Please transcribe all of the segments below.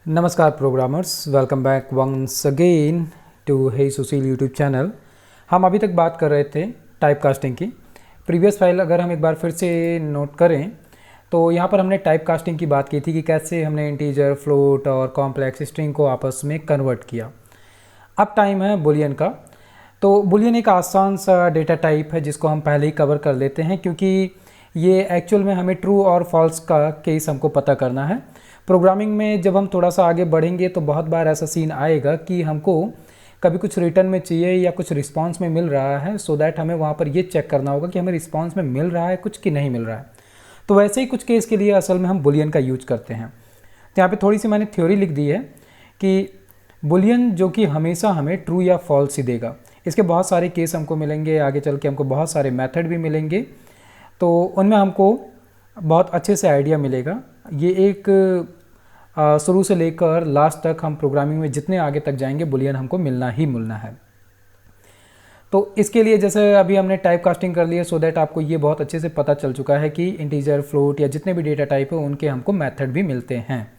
नमस्कार programmers, welcome back once again to hey Sushil YouTube channel. हम अभी तक बात कर रहे थे टाइप कास्टिंग की। प्रीवियस फाइल अगर हम एक बार फिर से नोट करें तो यहाँ पर हमने टाइप कास्टिंग की बात की थी कि कैसे हमने इंटीजर, फ्लोट और कॉम्प्लेक्स स्ट्रिंग को आपस में कन्वर्ट किया। अब टाइम है बुलियन का। तो बुलियन एक आसान सा डेटा टाइप है जिसको हम पहले ही कवर कर लेते हैं, क्योंकि ये एक्चुअल में हमें ट्रू और फॉल्स का केस हमको पता करना है। प्रोग्रामिंग में जब हम थोड़ा सा आगे बढ़ेंगे तो बहुत बार ऐसा सीन आएगा कि हमको कभी कुछ रिटर्न में चाहिए या कुछ रिस्पांस में मिल रहा है, सो दैट हमें वहाँ पर ये चेक करना होगा कि हमें रिस्पांस में मिल रहा है कुछ कि नहीं मिल रहा है। तो वैसे ही कुछ केस के लिए असल में हम बुलियन का यूज करते हैं। तो यहाँ पे थोड़ी सी मैंने थ्योरी लिख दी है कि बुलियन जो कि हमेशा हमें ट्रू या फॉल्स ही देगा। इसके बहुत सारे केस हमको मिलेंगे, आगे चल के हमको बहुत सारे मेथड भी मिलेंगे, तो उनमें हमको बहुत अच्छे से आइडिया मिलेगा। ये एक शुरू से लेकर लास्ट तक हम प्रोग्रामिंग में जितने आगे तक जाएंगे बुलियन हमको मिलना ही मिलना है। तो इसके लिए जैसे अभी हमने टाइप कास्टिंग कर लिया, सो दैट आपको ये बहुत अच्छे से पता चल चुका है कि इंटीजर, फ्लोट या जितने भी डेटा टाइप है उनके हमको मेथड भी मिलते हैं।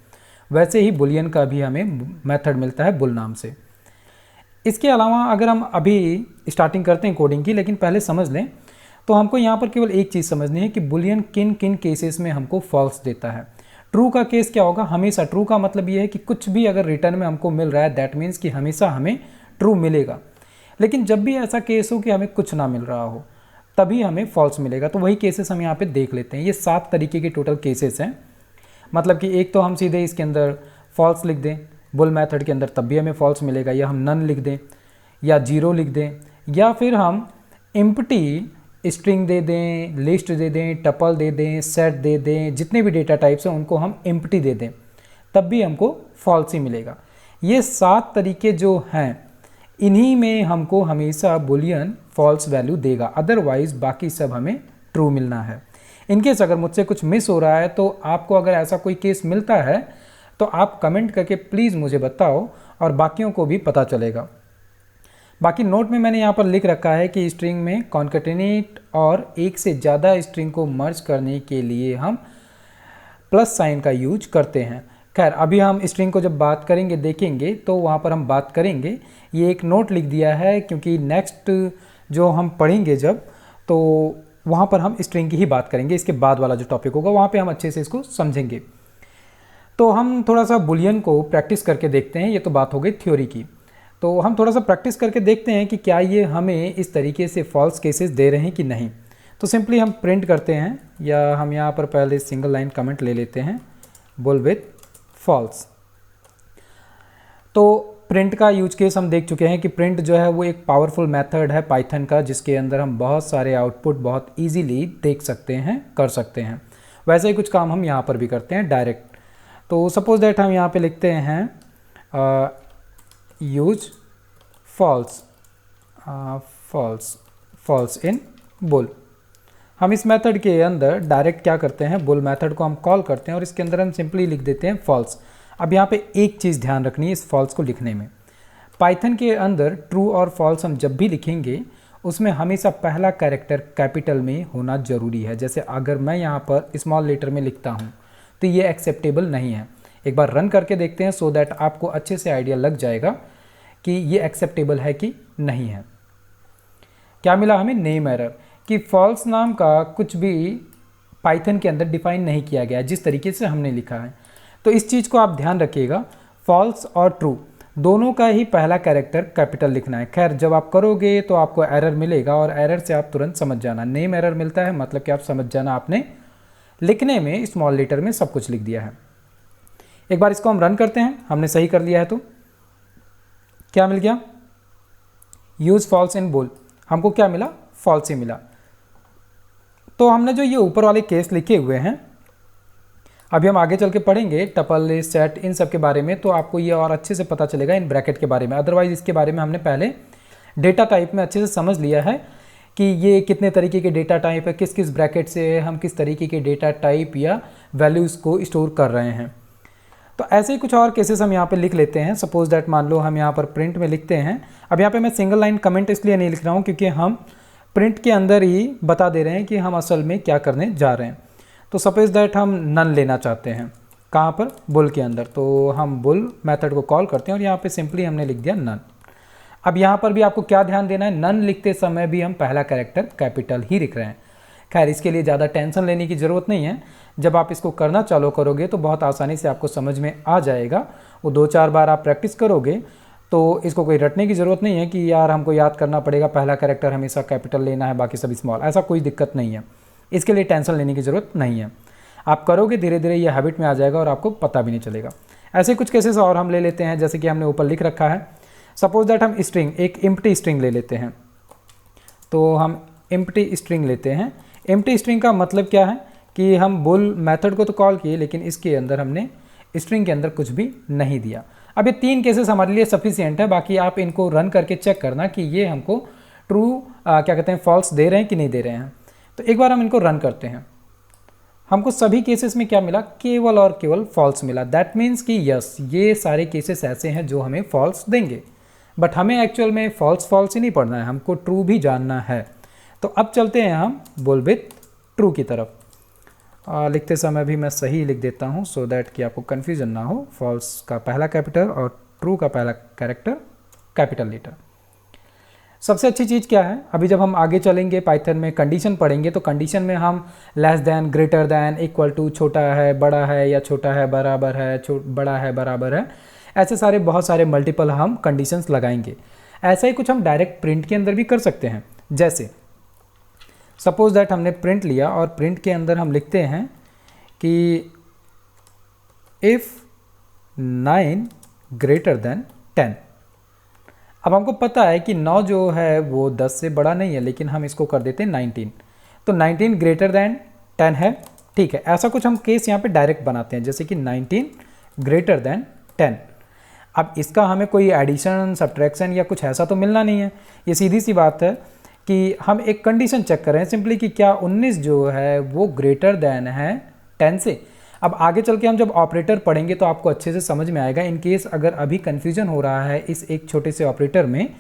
वैसे ही बुलियन का भी हमें मेथड मिलता है बुल नाम से। इसके अलावा अगर हम अभी स्टार्टिंग करते हैं कोडिंग की, लेकिन पहले समझ लें तो हमको यहाँ पर केवल एक चीज़ समझनी है कि बुलियन किन किन केसेस में हमको फॉल्स देता है। ट्रू का केस क्या होगा? हमेशा ट्रू का मतलब ये है कि कुछ भी अगर रिटर्न में हमको मिल रहा है दैट मीन्स कि हमेशा हमें ट्रू मिलेगा। लेकिन जब भी ऐसा केस हो कि हमें कुछ ना मिल रहा हो तभी हमें फॉल्स मिलेगा। तो वही केसेस हम यहाँ पे देख लेते हैं। ये 7 तरीके के टोटल केसेस हैं। मतलब कि एक तो हम सीधे इसके अंदर फॉल्स लिख दें बुल मेथड के अंदर, तब भी हमें फॉल्स मिलेगा, या हम नन लिख दें या 0 लिख दें, या फिर हम एम्प्टी स्ट्रिंग दे दें, लिस्ट दे दें, टपल दे दें, सेट दे दें, जितने भी डेटा टाइप्स हैं उनको हम एम्प्टी दे दें, तब भी हमको फॉल्स ही मिलेगा। ये 7 तरीके जो हैं इन्हीं में हमको हमेशा बुलियन फॉल्स वैल्यू देगा, अदरवाइज बाकी सब हमें ट्रू मिलना है। इनकेस अगर मुझसे कुछ मिस हो रहा है तो आपको अगर ऐसा कोई केस मिलता है तो आप कमेंट करके प्लीज़ मुझे बताओ और बाकियों को भी पता चलेगा। बाकी नोट में मैंने यहाँ पर लिख रखा है कि स्ट्रिंग में कॉन्केटेनेट और एक से ज़्यादा स्ट्रिंग को मर्ज करने के लिए हम प्लस साइन का यूज करते हैं। खैर अभी हम स्ट्रिंग को जब बात करेंगे देखेंगे तो वहाँ पर हम बात करेंगे। ये एक नोट लिख दिया है क्योंकि नेक्स्ट जो हम पढ़ेंगे जब, तो वहाँ पर हम स्ट्रिंग की ही बात करेंगे। इसके बाद वाला जो टॉपिक होगा वहाँ पर हम अच्छे से इसको समझेंगे। तो हम थोड़ा सा बुलियन को प्रैक्टिस करके देखते हैं। ये तो बात हो गई थ्योरी की। तो हम थोड़ा सा प्रैक्टिस करके देखते हैं कि क्या ये हमें इस तरीके से फॉल्स केसेस दे रहे हैं कि नहीं। तो सिंपली हम प्रिंट करते हैं, या हम यहाँ पर पहले सिंगल लाइन कमेंट ले लेते हैं, बुल विथ फॉल्स। तो प्रिंट का यूज केस हम देख चुके हैं कि प्रिंट जो है वो एक पावरफुल मेथड है पाइथन का, जिसके अंदर हम बहुत सारे आउटपुट बहुत ईजीली देख सकते हैं, कर सकते हैं। वैसे ही कुछ काम हम यहाँ पर भी करते हैं डायरेक्ट। तो सपोज दैट हम यहाँ पे लिखते हैं यूज फॉल्स इन बुल। हम इस मेथड के अंदर डायरेक्ट क्या करते हैं, बुल मेथड को हम कॉल करते हैं और इसके अंदर हम सिंपली लिख देते हैं फॉल्स। अब यहाँ पे एक चीज़ ध्यान रखनी है इस फॉल्स को लिखने में। पाइथन के अंदर ट्रू और फॉल्स हम जब भी लिखेंगे उसमें हमेशा पहला कैरेक्टर कैपिटल में होना ज़रूरी है। जैसे अगर मैं यहाँ पर स्मॉल लेटर में लिखता हूँ तो ये एक्सेप्टेबल नहीं है। एक बार रन करके देखते हैं सो दैट आपको अच्छे से आइडिया लग जाएगा कि ये एक्सेप्टेबल है कि नहीं है। क्या मिला हमें? नेम एरर, कि फॉल्स नाम का कुछ भी पाइथन के अंदर डिफाइन नहीं किया गया जिस तरीके से हमने लिखा है। तो इस चीज़ को आप ध्यान रखिएगा, फॉल्स और ट्रू दोनों का ही पहला कैरेक्टर कैपिटल लिखना है। खैर जब आप करोगे तो आपको एरर मिलेगा और एरर से आप तुरंत समझ जाना। नेम एरर मिलता है मतलब कि आप समझ जाना आपने लिखने में स्मॉल लेटर में सब कुछ लिख दिया है। एक बार इसको हम रन करते हैं, हमने सही कर लिया है। तो क्या मिल गया? Use falls in bull. हमको क्या मिला? फॉल्स ही मिला। तो हमने जो ये ऊपर वाले केस लिखे हुए हैं, अभी हम आगे चल के पढ़ेंगे टपल, सेट, इन सब के बारे में, तो आपको ये और अच्छे से पता चलेगा इन ब्रैकेट के बारे में। अदरवाइज इसके बारे में हमने पहले डेटा टाइप में अच्छे से समझ लिया है कि ये कितने तरीके के डेटा टाइप है, किस किस ब्रैकेट से हम किस तरीके के डेटा टाइप या वैल्यूज़ को स्टोर कर रहे हैं। तो ऐसे ही कुछ और केसेस हम यहाँ पे लिख लेते हैं। सपोज दैट मान लो हम यहाँ पर प्रिंट में लिखते हैं। अब यहाँ पे मैं सिंगल लाइन कमेंट इसलिए नहीं लिख रहा हूँ क्योंकि हम प्रिंट के अंदर ही बता दे रहे हैं कि हम असल में क्या करने जा रहे हैं। तो सपोज दैट हम नन लेना चाहते हैं, कहाँ पर, बुल के अंदर। तो हम बुल मेथड को कॉल करते हैं और यहाँ पे सिंपली हमने लिख दिया नन। अब यहाँ पर भी आपको क्या ध्यान देना है, नन लिखते समय भी हम पहला कैरेक्टर कैपिटल ही लिख रहे हैं। खैर इसके लिए ज़्यादा टेंशन लेने की ज़रूरत नहीं है, जब आप इसको करना चालू करोगे तो बहुत आसानी से आपको समझ में आ जाएगा। वो 2-4 बार आप प्रैक्टिस करोगे तो इसको कोई रटने की ज़रूरत नहीं है कि यार हमको याद करना पड़ेगा पहला कैरेक्टर हमेशा कैपिटल लेना है बाकी सब स्मॉल, ऐसा कोई दिक्कत नहीं है। इसके लिए टेंशन लेने की ज़रूरत नहीं है। आप करोगे धीरे धीरे ये हैबिट में आ जाएगा और आपको पता भी नहीं चलेगा। ऐसे कुछ केसेस और हम ले लेते हैं, जैसे कि हमने ऊपर लिख रखा है। सपोज दैट हम स्ट्रिंग, एक एम्प्टी स्ट्रिंग ले लेते हैं। तो हम एम्प्टी स्ट्रिंग लेते हैं। एम्प्टी स्ट्रिंग का मतलब क्या है कि हम बुल मेथड को तो कॉल किए लेकिन इसके अंदर हमने स्ट्रिंग के अंदर कुछ भी नहीं दिया। अब ये 3 केसेस हमारे लिए सफिशिएंट है, बाकी आप इनको रन करके चेक करना कि ये हमको ट्रू क्या कहते हैं फॉल्स दे रहे हैं कि नहीं दे रहे हैं। तो एक बार हम इनको रन करते हैं। हमको सभी केसेस में क्या मिला, केवल और केवल फॉल्स मिला। दैट मीन्स कि यस, ये सारे केसेस ऐसे हैं जो हमें फॉल्स देंगे, बट हमें एक्चुअल में फॉल्स ही नहीं पढ़ना है, हमको ट्रू भी जानना है। तो अब चलते हैं हम बुल विथ ट्रू की तरफ। लिखते समय भी मैं सही लिख देता हूँ सो दैट कि आपको कन्फ्यूजन ना हो। फॉल्स का पहला कैपिटल और ट्रू का पहला कैरेक्टर कैपिटल लेटर। सबसे अच्छी चीज़ क्या है, अभी जब हम आगे चलेंगे पाइथन में कंडीशन पढ़ेंगे तो कंडीशन में हम less than, greater than, equal to, छोटा है, बड़ा है या छोटा है, बराबर है, बड़ा है, बराबर है, ऐसे सारे बहुत सारे मल्टीपल हम कंडीशंस लगाएंगे। ऐसा ही कुछ हम डायरेक्ट प्रिंट के अंदर भी कर सकते हैं। जैसे सपोज दैट हमने प्रिंट लिया और प्रिंट के अंदर हम लिखते हैं कि इफ़ 9 ग्रेटर देन 10। अब हमको पता है कि 9 जो है वो 10 से बड़ा नहीं है, लेकिन हम इसको कर देते हैं 19। तो 19 ग्रेटर देन 10 है, ठीक है। ऐसा कुछ हम केस यहाँ पे डायरेक्ट बनाते हैं, जैसे कि 19 ग्रेटर देन 10। अब इसका हमें कोई एडिशन, सब्ट्रैक्शन या कुछ ऐसा तो मिलना नहीं है। ये सीधी सी बात है कि हम एक कंडीशन चेक कर रहे हैं सिंपली कि क्या 19 जो है वो ग्रेटर देन है 10 से। अब आगे चल के हम जब ऑपरेटर पढ़ेंगे तो आपको अच्छे से समझ में आएगा। इन केस अगर अभी कन्फ्यूजन हो रहा है इस एक छोटे से ऑपरेटर में,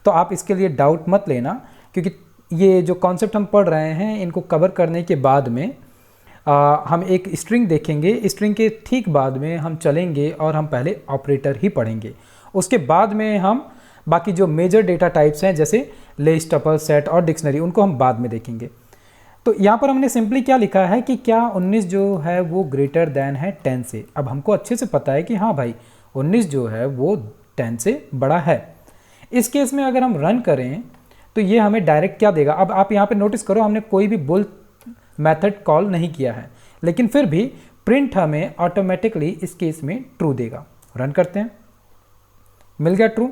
तो आप इसके लिए डाउट मत लेना, क्योंकि ये जो कॉन्सेप्ट हम पढ़ रहे हैं इनको कवर करने के बाद में हम एक स्ट्रिंग देखेंगे। स्ट्रिंग के ठीक बाद में हम चलेंगे और हम पहले ऑपरेटर ही पढ़ेंगे। उसके बाद में हम बाकी जो मेजर डेटा टाइप्स हैं जैसे लिस्ट, टपल, सेट और डिक्शनरी, उनको हम बाद में देखेंगे। तो यहाँ पर हमने सिंपली क्या लिखा है कि क्या 19 जो है वो ग्रेटर देन है 10 से। अब हमको अच्छे से पता है कि हाँ भाई 19 जो है वो 10 से बड़ा है। इस केस में अगर हम रन करें तो ये हमें डायरेक्ट क्या देगा। अब आप यहाँ पे नोटिस करो, हमने कोई भी बुल मेथड कॉल नहीं किया है, लेकिन फिर भी प्रिंट हमें ऑटोमेटिकली इस केस में ट्रू देगा। रन करते हैं, मिल गया ट्रू।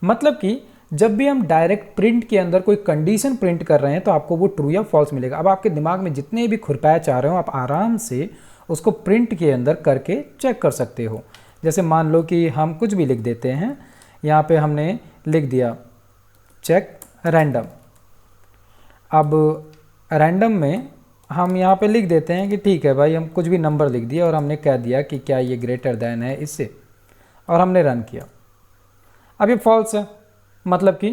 मतलब कि जब भी हम डायरेक्ट प्रिंट के अंदर कोई कंडीशन प्रिंट कर रहे हैं तो आपको वो ट्रू या फॉल्स मिलेगा। अब आपके दिमाग में जितने भी खुरपाया चाह रहे हो आप आराम से उसको प्रिंट के अंदर करके चेक कर सकते हो। जैसे मान लो कि हम कुछ भी लिख देते हैं, यहाँ पे हमने लिख दिया चेक रैंडम। अब रैंडम में हम यहाँ पे लिख देते हैं कि ठीक है भाई, हम कुछ भी नंबर लिख दिया और हमने कह दिया कि क्या ये ग्रेटर देन है इससे, और हमने रन किया। अब ये फॉल्स है, मतलब कि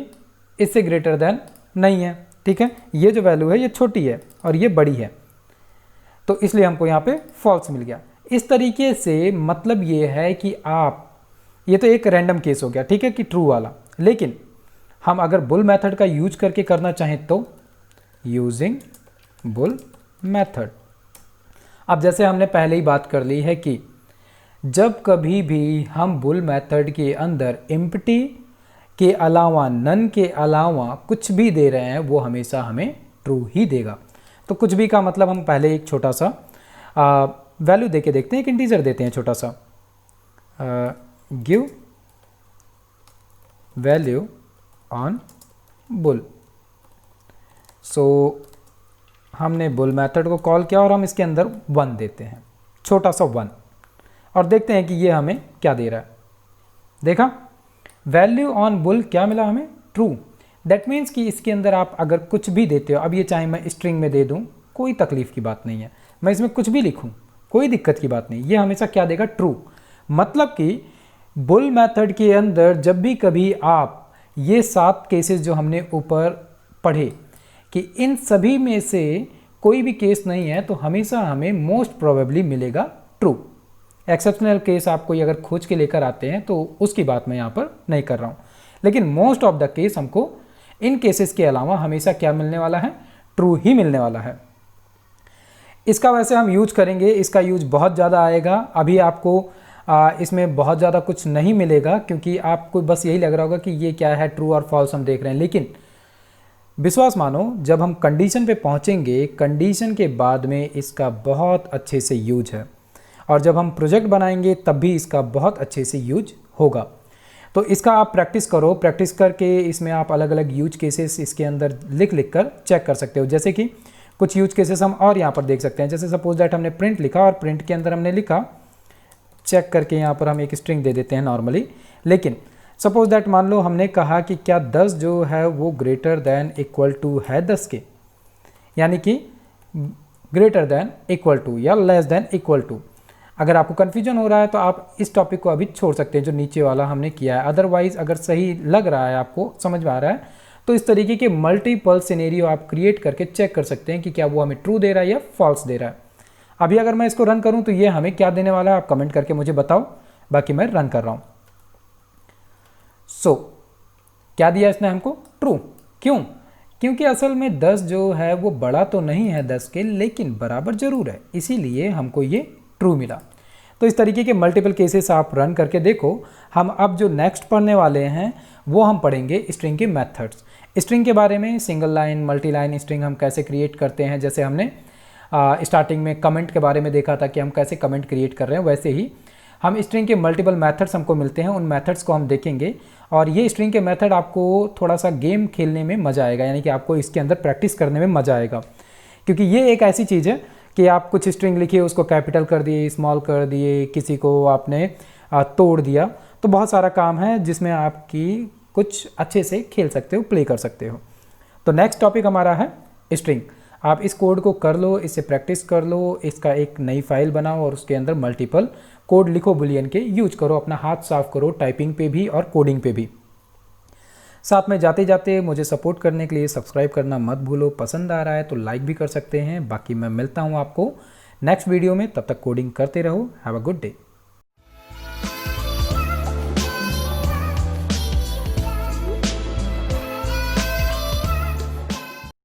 इससे ग्रेटर देन नहीं है, ठीक है। ये जो वैल्यू है ये छोटी है और ये बड़ी है, तो इसलिए हमको यहाँ पे फॉल्स मिल गया। इस तरीके से मतलब ये है कि आप, ये तो एक रैंडम केस हो गया, ठीक है, कि ट्रू वाला। लेकिन हम अगर बुल मेथड का यूज करके करना चाहें तो यूजिंग बुल मेथड। अब जैसे हमने पहले ही बात कर ली है कि जब कभी भी हम बुल मेथड के अंदर एम्प्टी के अलावा, नन के अलावा कुछ भी दे रहे हैं वो हमेशा हमें ट्रू ही देगा। तो कुछ भी का मतलब हम पहले एक छोटा सा वैल्यू दे के देखते हैं। एक इंटीजर देते हैं छोटा सा, गिव वैल्यू ऑन बुल। सो हमने बुल मेथड को कॉल किया और हम इसके अंदर 1 देते हैं, छोटा सा 1, और देखते हैं कि ये हमें क्या दे रहा है। देखा, वैल्यू ऑन बुल क्या मिला हमें, ट्रू। दैट मीन्स कि इसके अंदर आप अगर कुछ भी देते हो, अब ये चाहे मैं स्ट्रिंग में दे दूं, कोई तकलीफ की बात नहीं है, मैं इसमें कुछ भी लिखूं, कोई दिक्कत की बात नहीं, ये हमेशा क्या देगा, ट्रू। मतलब कि बुल मेथड के अंदर जब भी कभी आप ये 7 केसेस जो हमने ऊपर पढ़े कि इन सभी में से कोई भी केस नहीं है, तो हमेशा हमें मोस्ट प्रोबेबली मिलेगा ट्रू। एक्सेप्शनल केस आप कोई अगर खोज के लेकर आते हैं तो उसकी बात मैं यहाँ पर नहीं कर रहा हूँ, लेकिन मोस्ट ऑफ द केस हमको इन केसेस के अलावा हमेशा क्या मिलने वाला है, ट्रू ही मिलने वाला है। इसका वैसे हम यूज करेंगे, इसका यूज बहुत ज़्यादा आएगा। अभी आपको इसमें बहुत ज़्यादा कुछ नहीं मिलेगा क्योंकि आपको बस यही लग रहा होगा कि ये क्या है, ट्रू और फॉल्स हम देख रहे हैं, लेकिन विश्वास मानो जब हम कंडीशन पे पहुंचेंगे, कंडीशन के बाद में इसका बहुत अच्छे से यूज है, और जब हम प्रोजेक्ट बनाएंगे तब भी इसका बहुत अच्छे से यूज होगा। तो इसका आप प्रैक्टिस करो, प्रैक्टिस करके इसमें आप अलग अलग यूज केसेस इसके अंदर लिख कर चेक कर सकते हो। जैसे कि कुछ यूज केसेस हम और यहाँ पर देख सकते हैं। जैसे सपोज दैट हमने प्रिंट लिखा और प्रिंट के अंदर हमने लिखा, चेक करके यहाँ पर हम एक स्ट्रिंग दे देते हैं नॉर्मली, लेकिन सपोज दैट मान लो हमने कहा कि क्या 10 जो है वो ग्रेटर दैन इक्वल टू है 10 के, यानी कि ग्रेटर दैन इक्वल टू या लेस दैन इक्वल टू। अगर आपको कन्फ्यूजन हो रहा है तो आप इस टॉपिक को अभी छोड़ सकते हैं जो नीचे वाला हमने किया है। अदरवाइज अगर सही लग रहा है, आपको समझ में आ रहा है, तो इस तरीके के मल्टीपल सिनेरियो आप क्रिएट करके चेक कर सकते हैं कि क्या वो हमें ट्रू दे रहा है या फॉल्स दे रहा है। अभी अगर मैं इसको रन करूं तो ये हमें क्या देने वाला है, आप कमेंट करके मुझे बताओ। बाकी मैं रन कर रहा हूं। क्या दिया इसने हमको, ट्रू। क्यों? क्योंकि असल में 10 जो है वो बड़ा तो नहीं है 10 के, लेकिन बराबर जरूर है, इसीलिए हमको ये ट्रू मिला। तो इस तरीके के मल्टीपल केसेस आप रन करके देखो। हम अब जो नेक्स्ट पढ़ने वाले हैं वो हम पढ़ेंगे स्ट्रिंग के मेथड्स। स्ट्रिंग के बारे में, single line, multi line string हम कैसे क्रिएट करते हैं, जैसे हमने स्टार्टिंग में कमेंट के बारे में देखा था कि हम कैसे कमेंट क्रिएट कर रहे हैं, वैसे ही हम स्ट्रिंग के मल्टीपल मेथड्स हमको मिलते हैं, उन मेथड्स को हम देखेंगे। और ये स्ट्रिंग के मेथड आपको थोड़ा सा गेम खेलने में मज़ा आएगा, यानी कि आपको इसके अंदर प्रैक्टिस करने में मज़ा आएगा, क्योंकि ये एक ऐसी चीज़ है कि आप कुछ स्ट्रिंग लिखिए, उसको कैपिटल कर दिए, स्मॉल कर दिए, किसी को आपने तोड़ दिया, तो बहुत सारा काम है जिसमें आपकी कुछ अच्छे से खेल सकते हो, प्ले कर सकते हो। तो नेक्स्ट टॉपिक हमारा है स्ट्रिंग। आप इस कोड को कर लो, इससे प्रैक्टिस कर लो, इसका एक नई फाइल बनाओ और उसके अंदर मल्टीपल कोड लिखो, बुलियन के यूज करो, अपना हाथ साफ करो टाइपिंग पे भी और कोडिंग पे भी। साथ में जाते जाते मुझे सपोर्ट करने के लिए सब्सक्राइब करना मत भूलो। पसंद आ रहा है तो लाइक भी कर सकते हैं। बाकी मैं मिलता हूँ आपको नेक्स्ट वीडियो में, तब तक कोडिंग करते रहो। Have a good day.